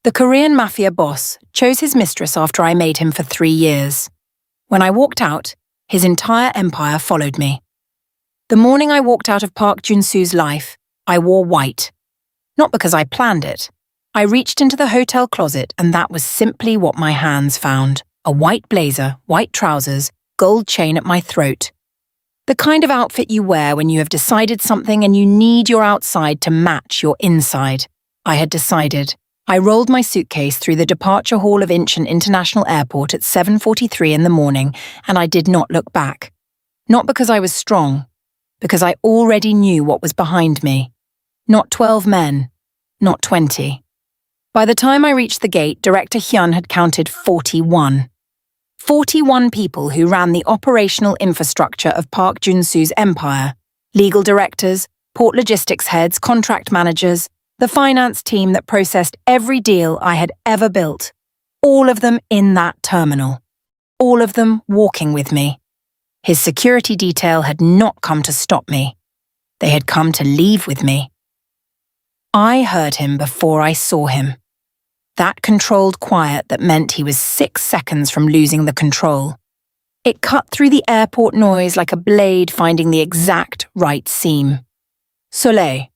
The Korean Mafia boss chose his mistress after I made him for 3 years. When I walked out, his entire empire followed me. The morning I walked out of Park Jun-soo's life, I wore white. Not because I planned it. I reached into the hotel closet and that was simply what my hands found. A white blazer, white trousers, gold chain at my throat. The kind of outfit you wear when you have decided something and you need your outside to match your inside. I had decided. I rolled my suitcase through the departure hall of Incheon International Airport at 7:43 in the morning and I did not look back. Not because I was strong, because I already knew what was behind me. Not 12 men, not 20. By the time I reached the gate, Director Hyun had counted 41. 41 people who ran the operational infrastructure of Park Jun-soo's empire. Legal directors, port logistics heads, contract managers, the finance team that processed every deal I had ever built. All of them in that terminal. All of them walking with me. His security detail had not come to stop me. They had come to leave with me. I heard him before I saw him. That controlled quiet that meant he was 6 seconds from losing the control. It cut through the airport noise like a blade finding the exact right seam. Soleil.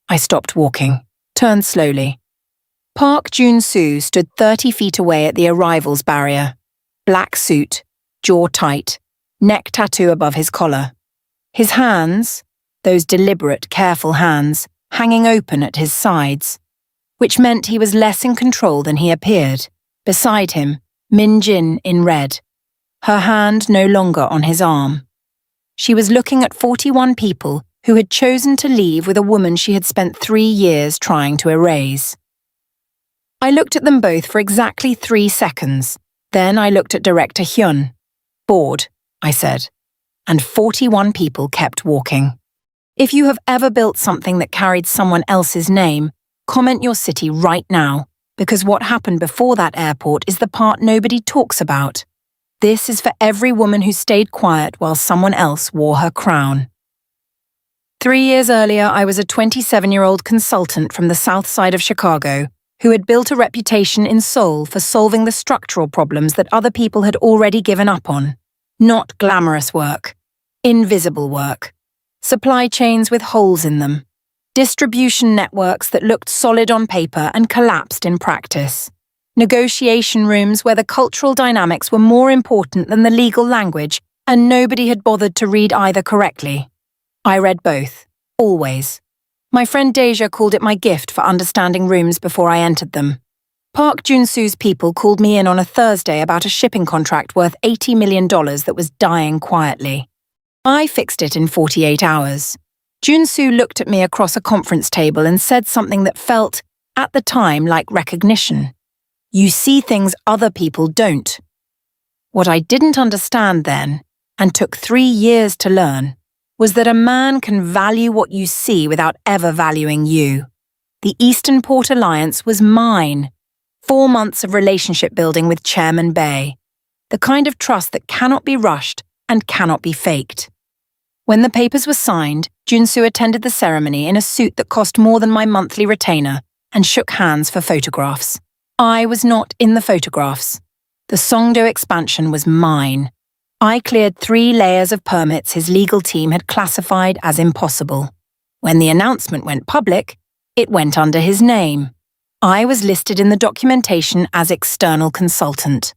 I stopped walking, turned slowly. Park Jun-soo stood 30 feet away at the arrivals barrier. Black suit, jaw tight, neck tattoo above his collar. His hands, those deliberate, careful hands, hanging open at his sides, which meant he was less in control than he appeared. Beside him, Min Jin in red, her hand no longer on his arm. She was looking at 41 people who had chosen to leave with a woman she had spent 3 years trying to erase. I looked at them both for exactly 3 seconds. Then I looked at Director Hyun. Bored, I said, and 41 people kept walking. If you have ever built something that carried someone else's name, comment your city right now, because what happened before that airport is the part nobody talks about. This is for every woman who stayed quiet while someone else wore her crown. 3 years earlier, I was a 27-year-old consultant from the south side of Chicago who had built a reputation in Seoul for solving the structural problems that other people had already given up on. Not glamorous work. Invisible work. Supply chains with holes in them. Distribution networks that looked solid on paper and collapsed in practice. Negotiation rooms where the cultural dynamics were more important than the legal language and nobody had bothered to read either correctly. I read both, always. My friend Deja called it my gift for understanding rooms before I entered them. Park Jun-soo's people called me in on a Thursday about a shipping contract worth $80 million that was dying quietly. I fixed it in 48 hours. Jun-soo looked at me across a conference table and said something that felt, at the time, like recognition. You see things other people don't. What I didn't understand then, and took 3 years to learn, was that a man can value what you see without ever valuing you. The Eastern Port Alliance was mine. 4 months of relationship building with Chairman Bay. The kind of trust that cannot be rushed and cannot be faked. When the papers were signed, Jun-soo attended the ceremony in a suit that cost more than my monthly retainer and shook hands for photographs. I was not in the photographs. The Songdo expansion was mine. I cleared 3 layers of permits his legal team had classified as impossible. When the announcement went public, it went under his name. I was listed in the documentation as external consultant.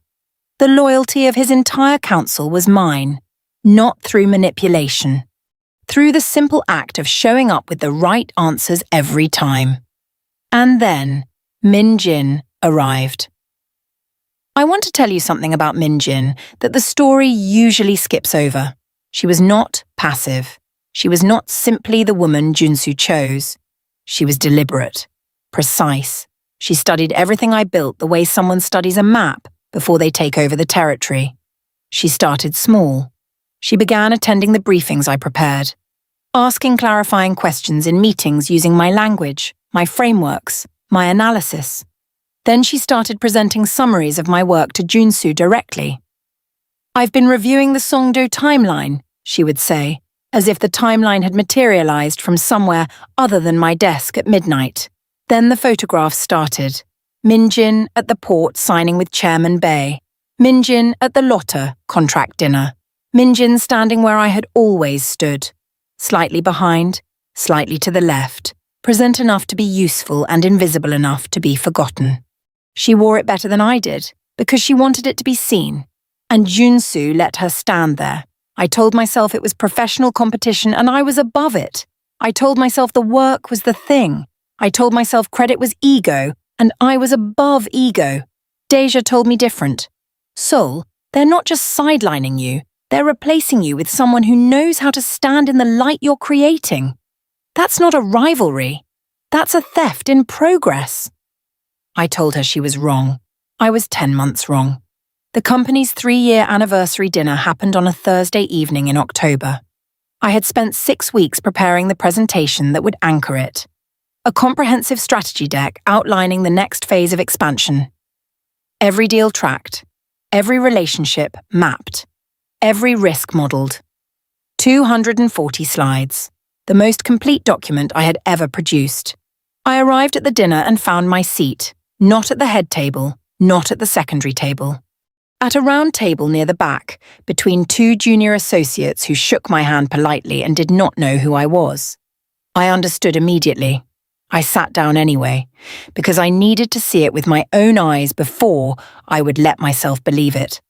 The loyalty of his entire council was mine, not through manipulation. Through the simple act of showing up with the right answers every time. And then, Min Jin arrived. I want to tell you something about Min Jin that the story usually skips over. She was not passive. She was not simply the woman Jun-soo chose. She was deliberate, precise. She studied everything I built the way someone studies a map before they take over the territory. She started small. She began attending the briefings I prepared, asking clarifying questions in meetings using my language, my frameworks, my analysis. Then she started presenting summaries of my work to Jun-soo directly. I've been reviewing the Songdo timeline, she would say, as if the timeline had materialized from somewhere other than my desk at midnight. Then the photographs started. Min-jin at the port signing with Chairman Bay. Min-jin at the Lotte contract dinner. Min-jin standing where I had always stood. Slightly behind, slightly to the left, present enough to be useful and invisible enough to be forgotten. She wore it better than I did, because she wanted it to be seen. And Junsu let her stand there. I told myself it was professional competition and I was above it. I told myself the work was the thing. I told myself credit was ego, and I was above ego. Deja told me different. Sol, they're not just sidelining you, they're replacing you with someone who knows how to stand in the light you're creating. That's not a rivalry. That's a theft in progress. I told her she was wrong. I was 10 months wrong. The company's 3-year anniversary dinner happened on a Thursday evening in October. I had spent 6 weeks preparing the presentation that would anchor it. A comprehensive strategy deck outlining the next phase of expansion. Every deal tracked. Every relationship mapped. Every risk modelled. 240 slides. The most complete document I had ever produced. I arrived at the dinner and found my seat, not at the head table, not at the secondary table. At a round table near the back, between 2 junior associates who shook my hand politely and did not know who I was. I understood immediately. I sat down anyway, because I needed to see it with my own eyes before I would let myself believe it.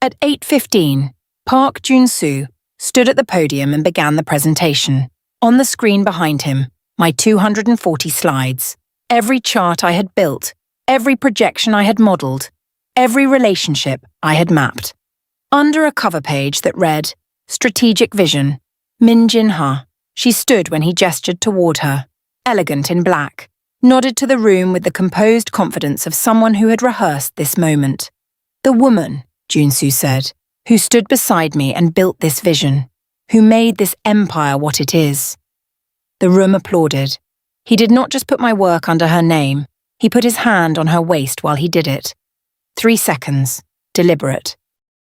At 8:15, Park Jun-soo stood at the podium and began the presentation. On the screen behind him, my 240 slides, every chart I had built, every projection I had modelled, every relationship I had mapped. Under a cover page that read, Strategic Vision, Min Jin-ha, she stood when he gestured toward her, elegant in black, nodded to the room with the composed confidence of someone who had rehearsed this moment. The woman, Junsu said, who stood beside me and built this vision, who made this empire what it is. The room applauded. He did not just put my work under her name, he put his hand on her waist while he did it. 3 seconds, deliberate.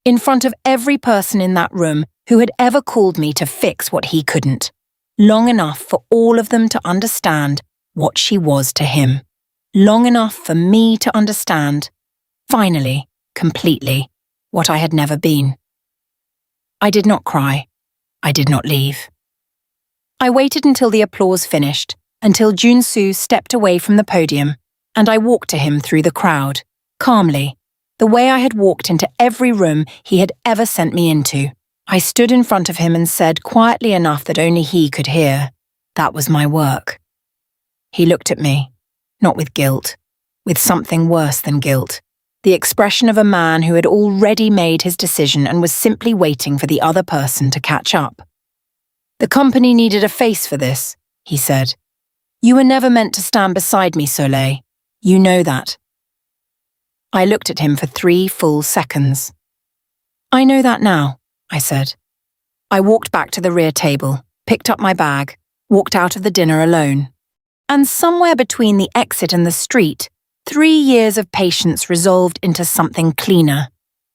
In front of every person in that room who had ever called me to fix what he couldn't. Long enough for all of them to understand what she was to him. Long enough for me to understand, finally, completely, what I had never been. I did not cry. I did not leave. I waited until the applause finished, until Junsu stepped away from the podium, and I walked to him through the crowd, calmly, the way I had walked into every room he had ever sent me into. I stood in front of him and said quietly enough that only he could hear, that was my work. He looked at me, not with guilt, with something worse than guilt, the expression of a man who had already made his decision and was simply waiting for the other person to catch up. The company needed a face for this, he said. You were never meant to stand beside me, Soleil. You know that. I looked at him for 3 full seconds. I know that now, I said. I walked back to the rear table, picked up my bag, walked out of the dinner alone. And somewhere between the exit and the street, 3 years of patience resolved into something cleaner,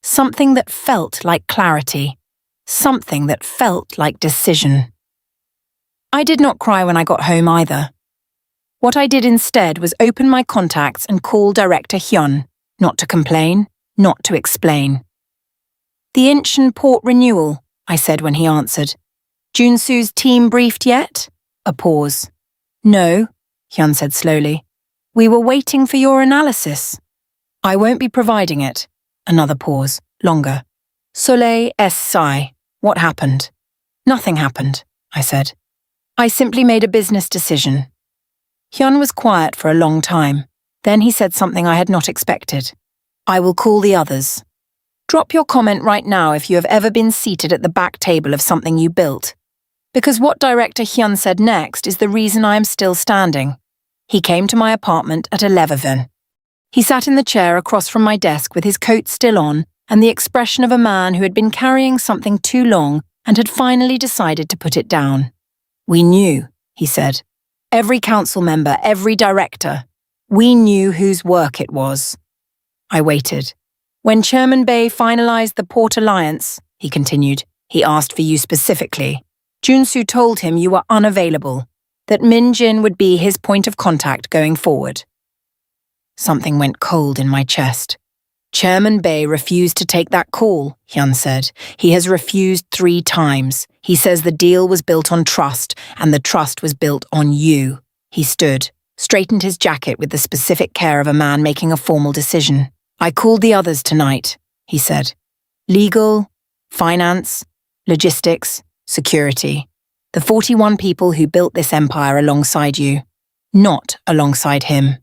something that felt like clarity, something that felt like decision. I did not cry when I got home either. What I did instead was open my contacts and call Director Hyun, not to complain, not to explain. The Incheon port renewal, I said when he answered. Junsu's team briefed yet? A pause. No, Hyun said slowly. We were waiting for your analysis. I won't be providing it. Another pause, longer. Soleil S. Sai. What happened? Nothing happened, I said. I simply made a business decision. Hyun was quiet for a long time. Then he said something I had not expected. I will call the others. Drop your comment right now if you have ever been seated at the back table of something you built. Because what Director Hyun said next is the reason I am still standing. He came to my apartment at 11. He sat in the chair across from my desk with his coat still on and the expression of a man who had been carrying something too long and had finally decided to put it down. We knew, he said. Every council member, every director. We knew whose work it was. I waited. When Chairman Bay finalized the Port Alliance, he continued, he asked for you specifically. Junsu told him you were unavailable, that Min Jin would be his point of contact going forward. Something went cold in my chest. Chairman Bay refused to take that call, Hyun said. He has refused 3 times. He says the deal was built on trust, and the trust was built on you. He stood, straightened his jacket with the specific care of a man making a formal decision. I called the others tonight, he said. Legal, finance, logistics, security. The 41 people who built this empire alongside you. Not alongside him.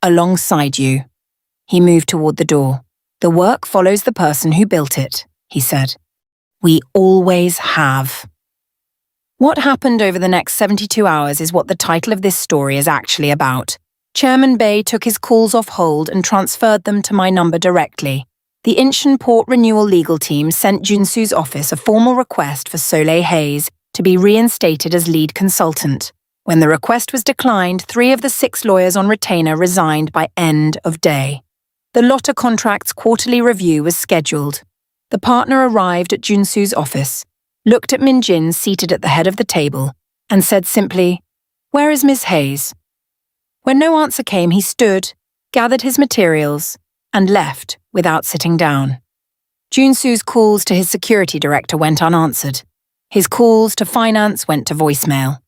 Alongside you. He moved toward the door. The work follows the person who built it, he said. We always have. What happened over the next 72 hours is what the title of this story is actually about. Chairman Bay took his calls off hold and transferred them to my number directly. The Incheon Port Renewal legal team sent Junsu's office a formal request for Soleil Hayes to be reinstated as lead consultant. When the request was declined, 3 of the 6 lawyers on retainer resigned by end of day. The Lotta Contracts quarterly review was scheduled. The partner arrived at Junsu's office, looked at Min Jin seated at the head of the table, and said simply, "Where is Miss Hayes?" When no answer came, he stood, gathered his materials, and left without sitting down. Junsu's calls to his security director went unanswered. His calls to finance went to voicemail.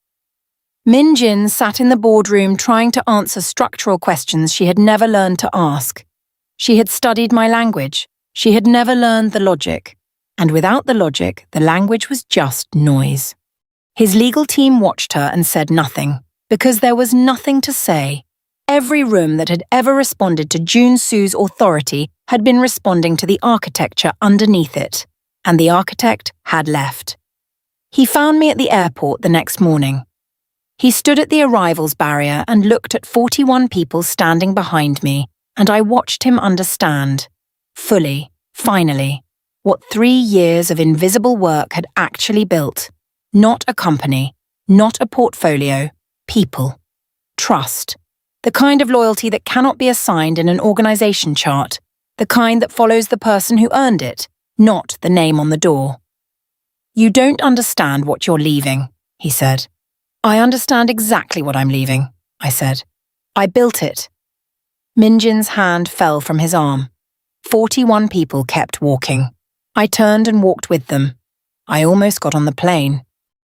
Min Jin sat in the boardroom trying to answer structural questions she had never learned to ask. She had studied my language. She had never learned the logic. And without the logic, the language was just noise. His legal team watched her and said nothing, because there was nothing to say. Every room that had ever responded to Junsu's authority had been responding to the architecture underneath it, and the architect had left. He found me at the airport the next morning. He stood at the arrivals barrier and looked at 41 people standing behind me, and I watched him understand, fully, finally, what 3 years of invisible work had actually built. Not a company, not a portfolio, people. Trust. The kind of loyalty that cannot be assigned in an organization chart, the kind that follows the person who earned it, not the name on the door. You don't understand what you're leaving, he said. I understand exactly what I'm leaving, I said. I built it. Min Jin's hand fell from his arm. 41 people kept walking. I turned and walked with them. I almost got on the plane.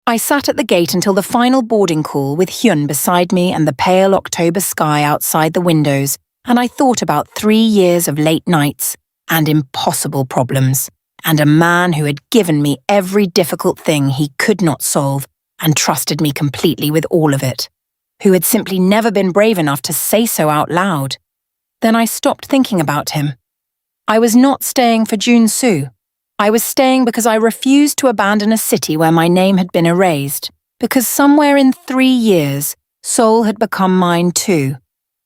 I sat at the gate until the final boarding call with Hyun beside me and the pale October sky outside the windows, and I thought about 3 years of late nights and impossible problems, and a man who had given me every difficult thing he could not solve and trusted me completely with all of it, who had simply never been brave enough to say so out loud. Then I stopped thinking about him. I was not staying for Junsu. I was staying because I refused to abandon a city where my name had been erased, because somewhere in 3 years, Seoul had become mine too.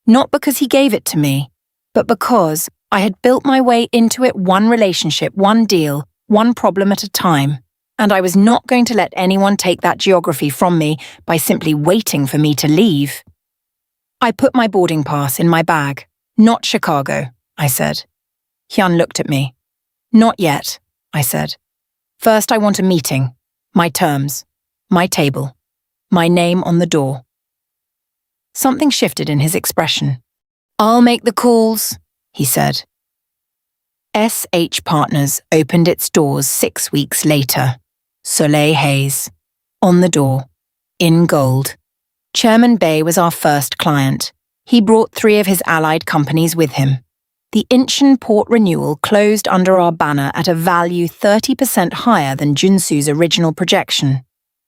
Not because he gave it to me, but because I had built my way into it one relationship, one deal, one problem at a time, and I was not going to let anyone take that geography from me by simply waiting for me to leave. I put my boarding pass in my bag. Not Chicago, I said. Hyun looked at me. Not yet, I said. First I want a meeting, my terms, my table, my name on the door. Something shifted in his expression. I'll make the calls, he said. SH Partners opened its doors 6 weeks later. Soleil Hayes. On the door. In gold. Chairman Bay was our first client. He brought 3 of his allied companies with him. The Incheon Port Renewal closed under our banner at a value 30% higher than Junsu's original projection.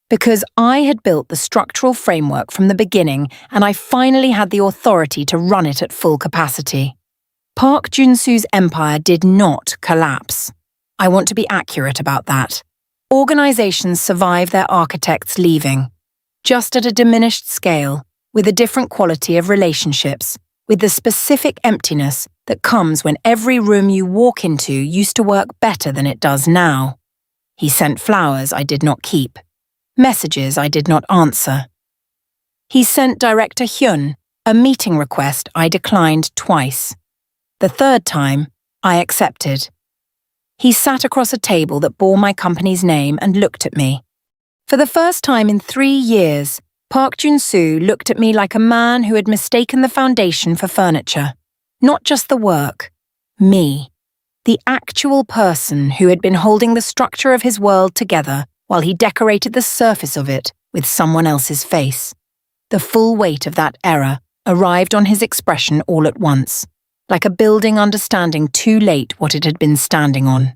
Because I had built the structural framework from the beginning and I finally had the authority to run it at full capacity. Park Junsu's empire did not collapse. I want to be accurate about that. Organizations survive their architects leaving, just at a diminished scale, with a different quality of relationships, with the specific emptiness that comes when every room you walk into used to work better than it does now. He sent flowers I did not keep, messages I did not answer. He sent Director Hyun a meeting request I declined twice. The 3rd time, I accepted. He sat across a table that bore my company's name and looked at me. For the first time in 3 years, Park Junsu looked at me like a man who had mistaken the foundation for furniture. Not just the work. Me. The actual person who had been holding the structure of his world together while he decorated the surface of it with someone else's face. The full weight of that error arrived on his expression all at once, like a building understanding too late what it had been standing on.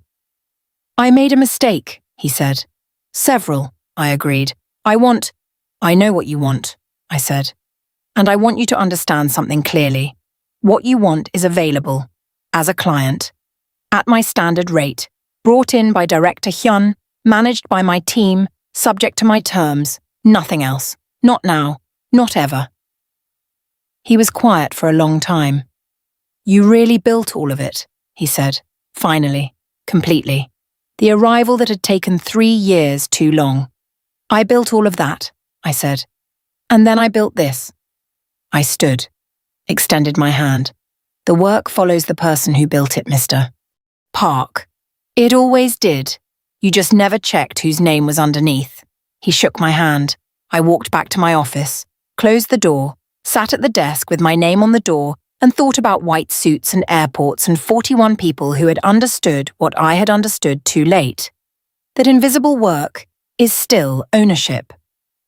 "I made a mistake," he said. "Several," I agreed. "I know what you want," I said. "And I want you to understand something clearly. What you want is available, as a client, at my standard rate, brought in by Director Hyun, managed by my team, subject to my terms, nothing else. Not now, not ever." He was quiet for a long time. "You really built all of it," he said, finally, completely. The arrival that had taken 3 years too long. "I built all of that," I said. "And then I built this." I stood, extended my hand. "The work follows the person who built it, Mr. Park. It always did. You just never checked whose name was underneath." He shook my hand. I walked back to my office, closed the door, sat at the desk with my name on the door, and thought about white suits and airports and 41 people who had understood what I had understood too late. That invisible work is still ownership.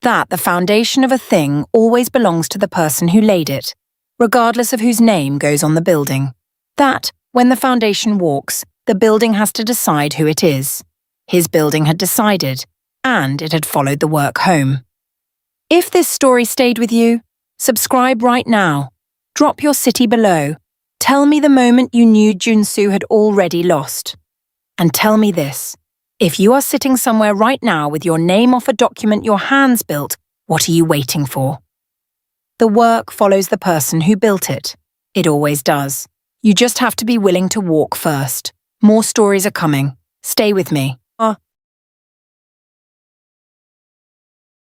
That the foundation of a thing always belongs to the person who laid it, regardless of whose name goes on the building. That, when the foundation walks, the building has to decide who it is. His building had decided, and it had followed the work home. If this story stayed with you, subscribe right now. Drop your city below. Tell me the moment you knew Junsu had already lost. And tell me this. If you are sitting somewhere right now with your name off a document your hands built, what are you waiting for? The work follows the person who built it. It always does. You just have to be willing to walk first. More stories are coming. Stay with me.